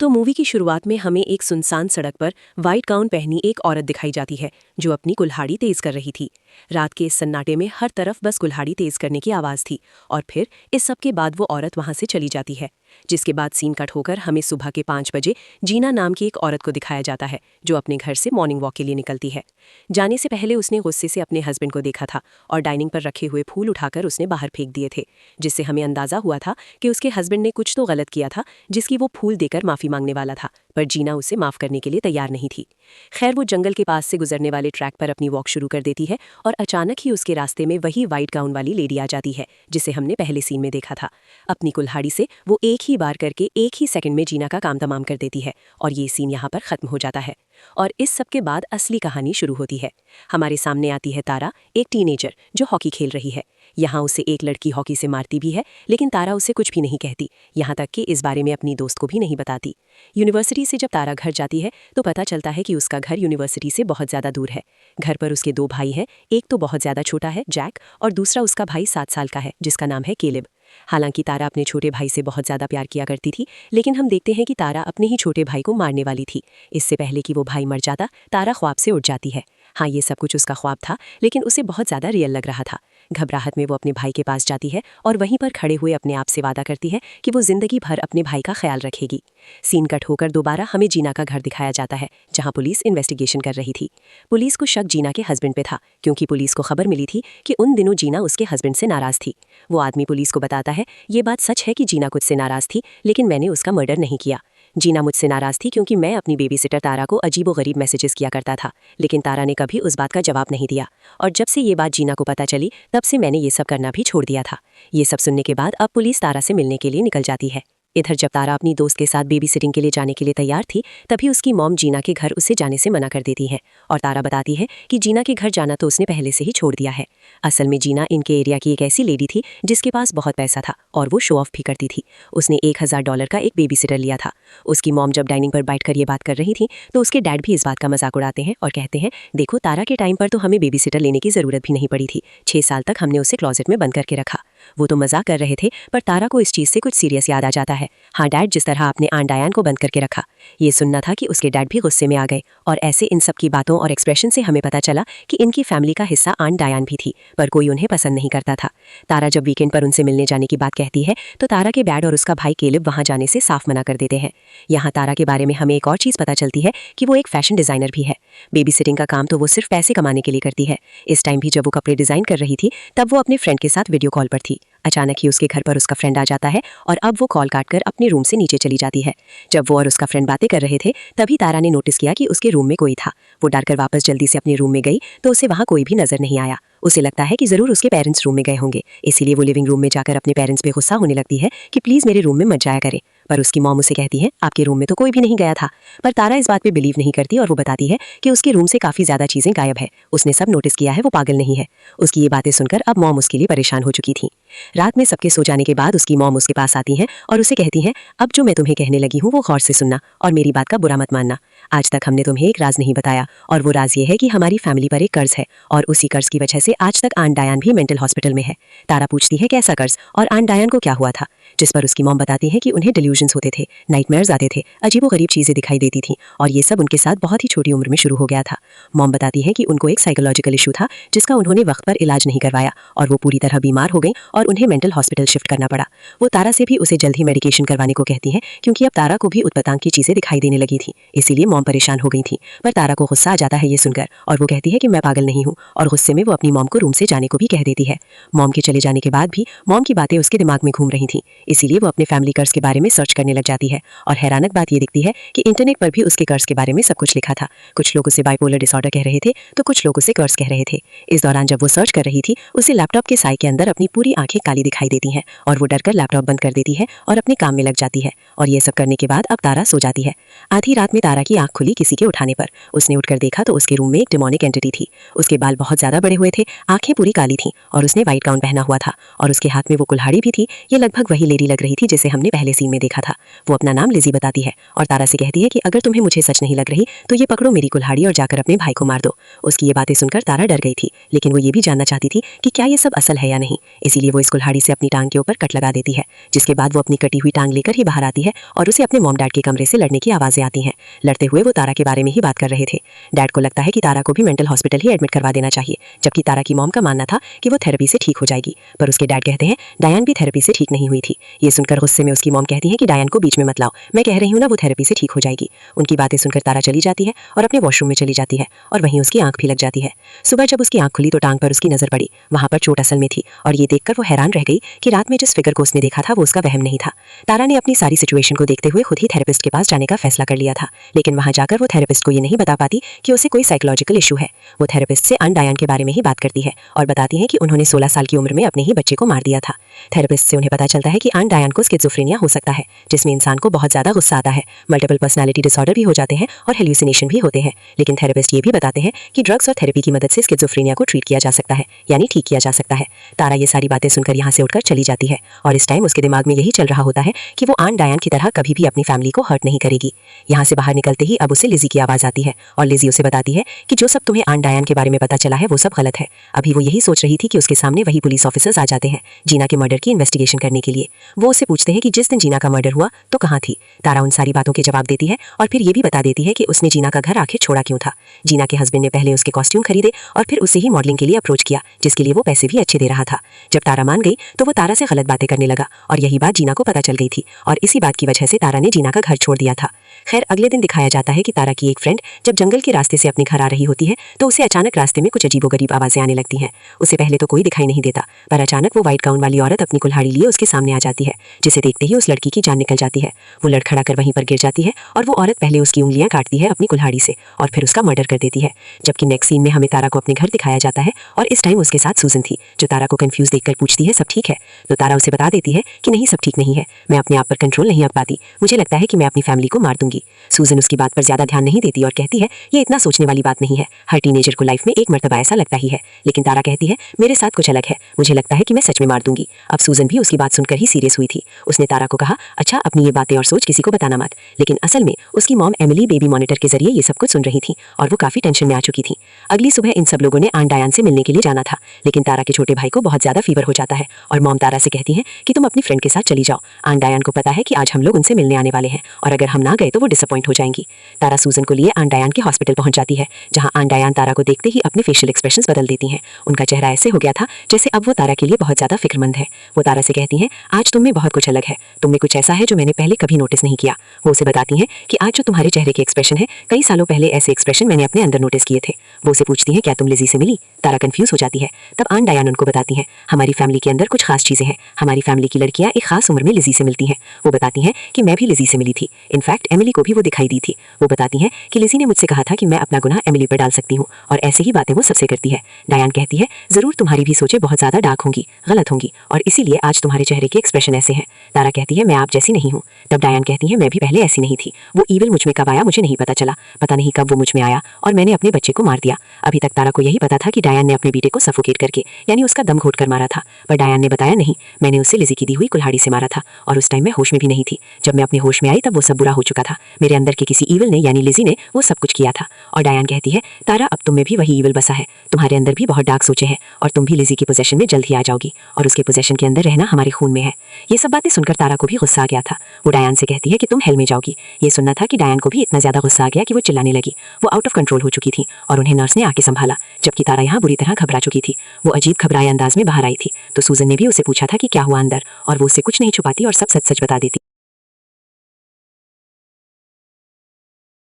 तो मूवी की शुरुआत में हमें एक सुनसान सड़क पर वाइट गाउन पहनी एक औरत दिखाई जाती है जो अपनी कुल्हाड़ी तेज कर रही थी। रात के इस सन्नाटे में हर तरफ बस कुल्हाड़ी तेज करने की आवाज़ थी और फिर इस सब के बाद वो औरत वहां से चली जाती है। जिसके बाद सीन कट होकर हमें सुबह के 5 बजे जीना नाम की एक औरत को दिखाया जाता है जो अपने घर से मॉर्निंग वॉक के लिए निकलती है। जाने से पहले उसने गुस्से से अपने हस्बैंड को देखा था और डाइनिंग पर रखे हुए फूल उठाकर उसने बाहर फेंक दिए थे, जिससे हमें अंदाजा हुआ था कि उसके हस्बैंड ने कुछ तो गलत किया था जिसकी वो फूल देकर माफी मांगने वाला था, पर जीना उसे माफ करने के लिए तैयार नहीं थी। खैर, वो जंगल के पास से गुजरने वाले ट्रैक पर अपनी वॉक शुरू कर देती है और अचानक ही उसके रास्ते में वही वाइट गाउन वाली लेडी आ जाती है जिसे हमने पहले सीन में देखा था। अपनी कुल्हाड़ी से वो एक ही बार करके एक ही सेकंड में जीना का काम तमाम कर देती है और ये सीन यहाँ पर खत्म हो जाता है। और इस सब के बाद असली कहानी शुरू होती है। हमारे सामने आती है तारा, एक टीनेजर जो हॉकी खेल रही है। यहाँ उसे एक लड़की हॉकी से मारती भी है, लेकिन तारा उसे कुछ भी नहीं कहती, यहाँ तक कि इस बारे में अपनी दोस्त को भी नहीं बताती। यूनिवर्सिटी से जब तारा घर जाती है तो पता चलता है कि उसका घर यूनिवर्सिटी से बहुत ज़्यादा दूर है। घर पर उसके 2 भाई हैं, एक तो बहुत ज़्यादा छोटा है जैक, और दूसरा उसका भाई 7 साल का है जिसका नाम है केलिब। हालांकि तारा अपने छोटे भाई से बहुत ज़्यादा प्यार किया करती थी, लेकिन हम देखते हैं कि तारा अपने ही छोटे भाई को मारने वाली थी। इससे पहले कि वो भाई मर जाता, तारा ख्वाब से उठ जाती है। हाँ, ये सब कुछ उसका ख्वाब था, लेकिन उसे बहुत ज़्यादा रियल लग रहा था। घबराहट में वो अपने भाई के पास जाती है और वहीं पर खड़े हुए अपने आप से वादा करती है कि वो ज़िंदगी भर अपने भाई का ख्याल रखेगी। सीन कट होकर दोबारा हमें जीना का घर दिखाया जाता है जहाँ पुलिस इन्वेस्टिगेशन कर रही थी। पुलिस को शक जीना के हस्बैंड पे था, क्योंकि पुलिस को खबर मिली थी कि उन दिनों जीना उसके हस्बैंड से नाराज़ थी। वो आदमी पुलिस को बताता है, ये बात सच है कि जीना कुछ से नाराज़ थी, लेकिन मैंने उसका मर्डर नहीं किया। जीना मुझसे नाराज़ थी क्योंकि मैं अपनी बेबी सिटर तारा को अजीबोगरीब मैसेजेस किया करता था, लेकिन तारा ने कभी उस बात का जवाब नहीं दिया। और जब से ये बात जीना को पता चली, तब से मैंने ये सब करना भी छोड़ दिया था। ये सब सुनने के बाद अब पुलिस तारा से मिलने के लिए निकल जाती है। इधर जब तारा अपनी दोस्त के साथ बेबी सिटिंग के लिए जाने के लिए तैयार थी, तभी उसकी मॉम जीना के घर उसे जाने से मना कर देती है और तारा बताती है कि जीना के घर जाना तो उसने पहले से ही छोड़ दिया है। असल में जीना इनके एरिया की एक ऐसी लेडी थी जिसके पास बहुत पैसा था और वो शो ऑफ भी करती थी। उसने $1000 का एक बेबी सिटर लिया था। उसकी मॉम जब डाइनिंग पर बैठकर ये बात कर रही थी तो उसके डैड भी इस बात का मजाक उड़ाते हैं और कहते हैं, देखो, तारा के टाइम पर तो हमें बेबी सिटर लेने की ज़रूरत भी नहीं पड़ी थी। 6 साल तक हमने उसे क्लोजेट में बंद करके रखा। वो तो मजाक कर रहे थे, पर तारा को इस चीज़ से कुछ सीरियस याद आ जाता है। हाँ डैड, जिस तरह आपने आंट डायन को बंद करके रखा। ये सुनना था कि उसके डैड भी गुस्से में आ गए और ऐसे इन सब की बातों और एक्सप्रेशन से हमें पता चला कि इनकी फैमिली का हिस्सा आंट डायन भी थी, पर कोई उन्हें पसंद नहीं करता था। तारा जब वीकेंड पर उनसे मिलने जाने की बात कहती है तो तारा के डैड और उसका भाई केलिब वहां जाने से साफ मना कर देते हैं। यहाँ तारा के बारे में हमें एक और चीज़ पता चलती है कि वो एक फैशन डिज़ाइनर भी है। बेबी सिटिंग का काम तो वो सिर्फ पैसे कमाने के लिए करती है। इस टाइम भी जब वो कपड़े डिज़ाइन कर रही थी, तब वो अपने फ्रेंड के साथ वीडियो कॉल पर थी। अचानक ही उसके घर पर उसका फ्रेंड आ जाता है और अब वो कॉल काटकर अपने रूम से नीचे चली जाती है। जब वो और उसका फ्रेंड बातें कर रहे थे, तभी तारा ने नोटिस किया कि उसके रूम में कोई था। वो डरकर वापस जल्दी से अपने रूम में गई तो उसे वहाँ कोई भी नजर नहीं आया। उसे लगता है कि ज़रूर उसके पेरेंट्स रूम में गए होंगे, इसीलिए वो लिविंग रूम में जाकर अपने पेरेंट्स पे गुस्सा होने लगती है कि प्लीज़ मेरे रूम में मत जाया करें। पर उसकी मॉम उसे कहती है, आपके रूम में तो कोई भी नहीं गया था। पर तारा इस बात पे बिलीव नहीं करती और वो बताती है कि उसके रूम से काफ़ी ज़्यादा चीज़ें गायब है। उसने सब नोटिस किया है, वो पागल नहीं है। उसकी ये बातें सुनकर अब मॉम उसके लिए परेशान हो चुकी थी। रात में सबके सो जाने के बाद उसकी मॉम उसके पास आती हैं और उसे कहती हैं, अब जो मैं तुम्हें कहने लगी हूँ वो गौर से सुनना और मेरी बात का बुरा मत मानना। आज तक हमने तुम्हें एक राज नहीं बताया और वो राज ये है कि हमारी फैमिली पर एक कर्ज है और उसी कर्ज की वजह से आज तक आंट डायन भी मेंटल हॉस्पिटल में है। तारा पूछती है, कैसा कर्ज और आंट डायन को क्या हुआ था? जिस पर उसकी मॉम बताती है कि उन्हें डिल्यूजन्स होते थे, नाइटमेयर्स आते थे, अजीबोगरीब चीज़ें दिखाई देती थीं और ये सब उनके साथ बहुत ही छोटी उम्र में शुरू हो गया था। मॉम बताती है कि उनको एक साइकोलॉजिकल इशू था जिसका उन्होंने वक्त पर इलाज नहीं करवाया और वो पूरी तरह बीमार हो गई और उन्हें मेंटल हॉस्पिटल शिफ्ट करना पड़ा। वो तारा से भी उसे जल्द ही मेडिकेशन करवाने को कहती हैं क्योंकि अब तारा को भी उत्पतांग की चीज़ें दिखाई देने लगी थी, इसीलिए मॉम परेशान हो गई थी। पर तारा को गुस्सा आ जाता है ये सुनकर और वो कहती है कि मैं पागल नहीं हूँ और गुस्से में वो अपनी मॉम को रूम से जाने को भी कह देती है। मॉम के चले जाने के बाद भी मॉम की बातें उसके दिमाग में घूम रही थी, इसीलिए वो अपने फैमिली कर्ज के बारे में सर्च करने लग जाती है और हैरानक बात ये दिखती है कि इंटरनेट पर भी उसके कर्ज के बारे में सब कुछ लिखा था। कुछ लोग उसे बाइपोलर डिसऑर्डर कह रहे थे तो कुछ लोग उसे कर्ज कह रहे थे। इस दौरान जब वो सर्च कर रही थी, उसे लैपटॉप के साए के अंदर अपनी पूरी आंखें काली दिखाई देती हैं और वो डरकर लैपटॉप बंद कर देती है और अपने काम में लग जाती है। और ये सब करने के बाद अब तारा सो जाती है। आधी रात में तारा की आंख खुली किसी के उठाने पर। उसने उठकर देखा तो उसके रूम में एक डिमोनिक एंटिटी थी। उसके बाल बहुत ज्यादा बड़े हुए थे, आंखें पूरी काली थीं और उसने व्हाइट गाउन पहना हुआ था और उसके हाथ में वो कुल्हाड़ी भी थी। ये लगभग वही लेडी लग रही थी जिसे हमने पहले सीन में देखा देखा था। वो अपना नाम लिज़ी बताती है और तारा से कहती है कि अगर तुम्हें मुझे सच नहीं लग रही तो ये पकड़ो मेरी कुल्हाड़ी और जाकर अपने भाई को मार दो। उसकी ये बातें सुनकर तारा डर गई थी, लेकिन वो ये भी जानना चाहती थी कि क्या ये सब असल है या नहीं। इसीलिए वो इस कुल्हाड़ी से अपनी टांग के ऊपर कट लगा देती है, जिसके बाद वो अपनी कटी हुई टांग लेकर ही बाहर आती है और उसे अपने मॉम डैड के कमरे से लड़ने की आवाज़ें आती हैं। लड़ते हुए वो तारा के बारे में ही बात कर रहे थे। डैड को लगता है कि तारा को भी मेंटल हॉस्पिटल ही एडमिट करवा देना चाहिए, जबकि तारा की मॉम का मानना था कि वो थेरेपी से ठीक हो जाएगी। पर उसके डैड कहते हैं डायन भी थेरेपी से ठीक नहीं हुई थी। ये सुनकर गुस्से में उसकी मॉम कहती है कि डायन को बीच में मत लाओ, मैं कह रही हूँ ना वो थेरेपी से ठीक हो जाएगी। उनकी बातें सुनकर तारा चली जाती है और अपने वॉशरूम में चली जाती है और वहीं उसकी आंख भी लग जाती है। सुबह जब उसकी आंख खुली तो टांग पर उसकी नजर पड़ी, वहां पर चोट असल में थी और ये देखकर वो हैरान रह गई कि रात में जिस फिगर को उसने देखा था वो उसका वहम नहीं था। तारा ने अपनी सारी सिचुएशन को देखते हुए खुद ही थेरेपिस्ट के पास जाने का फैसला कर लिया था, लेकिन वहां जाकर वो थेरेपिस्ट को ये नहीं बता पाती कि उसे कोई साइकोलॉजिकल इशू है। वो थेरेपिस्ट से आन डायन के बारे में ही बात करती है और बताती है कि उन्होंने 16 साल की उम्र में अपने ही बच्चे को मार दिया था। थेरेपिस्ट से उन्हें पता चलता है कि आन डायन को स्किज़ोफ्रेनिया हो सकता है, जिसमें इंसान को बहुत ज्यादा गुस्सा आता है, मल्टीपल पर्सनालिटी डिसऑर्डर भी हो जाते हैं और हेल्यूसिनेशन भी होते हैं। लेकिन थेरेपिस्ट ये भी बताते हैं कि ड्रग्स और थेरेपी की मदद से स्किज़ोफ्रेनिया को ट्रीट किया जा सकता है, यानी ठीक किया जा सकता है। तारा ये सारी बातें सुनकर यहाँ से उठकर चली जाती है और इस टाइम उसके दिमाग में यही चल रहा होता है कि वो आन डायन की तरह कभी भी अपनी फैमिली को हर्ट नहीं करेगी। यहाँ से बाहर निकलते ही अब उसे लिज़ी की आवाज़ आती है और लिज़ी उसे बताती है कि जो सब तुम्हें आन डायन के बारे में पता चला है वो सब गलत है। अभी वो यही सोच रही थी कि उसके सामने वही पुलिस ऑफिसर्स आ जाते हैं जीना के मर्डर की इन्वेस्टिगेशन करने के लिए। वो उससे पूछते हैं कि जिस दिन जीना का मर्डर हुआ तो कहाँ थी। तारा उन सारी बातों के जवाब देती है और फिर ये भी बता देती है कि उसने जीना का घर आखिर छोड़ा क्यों था। जीना के हस्बैंड ने पहले उसके कॉस्ट्यूम खरीदे और फिर उसे ही मॉडलिंग के लिए अप्रोच किया, जिसके लिए वो पैसे भी अच्छे दे रहा था। जब तारा मान गई तो वो तारा से गलत बातें करने लगा और यही बात जीना को पता चल गई थी और इसी बात की वजह से तारा ने जीना का घर छोड़ दिया था। खैर अगले दिन दिखाया जाता है कि तारा की एक फ्रेंड जब जंगल के रास्ते से अपने घर आ रही होती है तो उसे अचानक रास्ते में कुछ अजीबोगरीब आवाजें आने लगती हैं। उसे पहले तो कोई दिखाई नहीं देता, पर अचानक वो व्हाइट गाउन वाली औरत अपनी कुल्हाड़ी लिए उसके सामने आ जाती है, जिसे देखते ही उस लड़की की जान निकल जाती है। वो लड़खड़ाकर वहीं पर गिर जाती है और वो औरत पहले उसकी उंगलियां काटती है अपनी कुल्हाड़ी से और फिर उसका मर्डर कर देती है। जबकि नेक्स्ट सीन में हमें तारा को अपने घर दिखाया जाता है और इस टाइम उसके साथ सूजन थी, जो तारा को कंफ्यूज देखकर पूछती है सब ठीक है। तो तारा उसे बता देती है कि नहीं सब ठीक नहीं है, मैं अपने आप पर कंट्रोल नहीं रख पाती, मुझे लगता है कि मैं अपनी फैमिली को मार दूंगी। सूजन उसकी बात पर ज्यादा ध्यान नहीं देती और कहती है ये इतना सोचने वाली बात नहीं है, हर टीनेजर को लाइफ में एक मर्तबा ऐसा लगता ही है। लेकिन तारा कहती है मेरे साथ कुछ अलग है, मुझे लगता है कि मैं सच में मार दूंगी। अब सूजन भी उसकी बात सुनकर ही सीरियस हुई थी। उसने तारा को कहा अच्छा अपनी ये बातें और सोच किसी को बताना मत। लेकिन असल में उसकी मॉम एमिली बेबी मॉनिटर के जरिए ये सब कुछ सुन रही थी और वो काफी टेंशन में आ चुकी थी। अगली सुबह इन सब लोगों ने आन डायन से मिलने के लिए जाना था, लेकिन तारा के छोटे भाई को बहुत ज्यादा फीवर हो जाता है और मॉम तारा से कहती है कि तुम अपनी फ्रेंड के साथ चली जाओ। आन डायन को पता है कि आज हम लोग उनसे मिलने आने वाले हैं और अगर हम ना गए तो वो डिसअपॉइंट हो जाएंगी। तारा सूजन को लिए आन डायन के हॉस्पिटल पहुंच जाती है, जहां आन डायन तारा को देखते ही अपने फेशियल एक्सप्रेशंस बदल देती हैं। उनका चेहरा ऐसे हो गया था जैसे अब वो तारा के लिए बहुत ज्यादा फिक्रमंद है। वो तारा से कहती हैं आज तुम में बहुत कुछ अलग है, तुम में कुछ ऐसा है जो मैंने पहले कभी नोटिस नहीं किया। वो उसे बताती हैं कि आज जो तुम्हारे चेहरे के एक्सप्रेशन है कई सालों पहले ऐसे एक्सप्रेशन मैंने अपने अंदर नोटिस किए थे। वो उसे पूछती हैं क्या तुम लिज़ी से मिली। तारा कंफ्यूज हो जाती है। तब आन डायन उनको बताती हैं हमारी फैमिली के अंदर कुछ खास चीजें हैं, हमारी फैमिली की लड़कियां एक खास उम्र में लिज़ी से मिलती हैं। वो बताती हैं कि मैं भी लिज़ी से मिली थी, इनफैक्ट एमिली को भी वो दिखाई दी थी। वो बताती हैं कि लिज़ी ने मुझसे कहा था कि मैं अपना गुनाह एमिली पर डाल सकती हूँ और ऐसे ही बातें वो सबसे करती है। डायन कहती है जरूर तुम्हारी भी सोचें बहुत ज्यादा डार्क होंगी, गलत होंगी और इसीलिए आज तुम्हारे चेहरे के एक्सप्रेशन ऐसे हैं। तारा कहती है मैं आप जैसी नहीं हूँ। तब डायन कहती है मैं भी पहले ऐसी नहीं थी, वो ईविल मुझ में कब आया मुझे नहीं पता चला, पता नहीं कब वो मुझ में आया और मैंने अपने बच्चे को मार दिया। अभी तक तारा को यही पता था कि डायन ने अपने बेटे को सफोकेट करके यानी उसका दम घोट कर मारा था, पर डायन ने बताया नहीं, मैंने उसे लिज़ी की दी हुई कुल्हाड़ी से मारा था और उस टाइम मैं होश में भी नहीं थी। जब मैं अपने होश में आई तब वो सब बुरा हो चुका था, मेरे अंदर के किसी ईविल ने यानी लिज़ी ने वो सब कुछ किया था। और डायन कहती है तारा अब तुम में भी वही ईविल बसा है, तुम्हारे अंदर भी बहुत डार्क सोचे हैं और तुम भी लिज़ी की पोजेशन में जल्द ही आ जाओगी और उसके पोजेशन के अंदर रहना हमारे खून में है। ये सब बातें सुनकर तारा को भी गुस्सा आ गया था। वो डायन से कहती है कि तुम हेल में जाओगी। ये सुनना था कि डायन को भी इतना ज्यादा गुस्सा आ गया कि वो चिल्लाने लगी। वो आउट ऑफ कंट्रोल हो चुकी थी और उन्हें नर्स ने आके संभाला, जबकि तारा यहाँ बुरी तरह घबरा चुकी थी। वो अजीब घबराए अंदाज में बाहर आई थी तो सूजन ने भी उसे पूछा था कि क्या हुआ अंदर और वो उससे कुछ नहीं छुपाती और सब सच सच बता देती।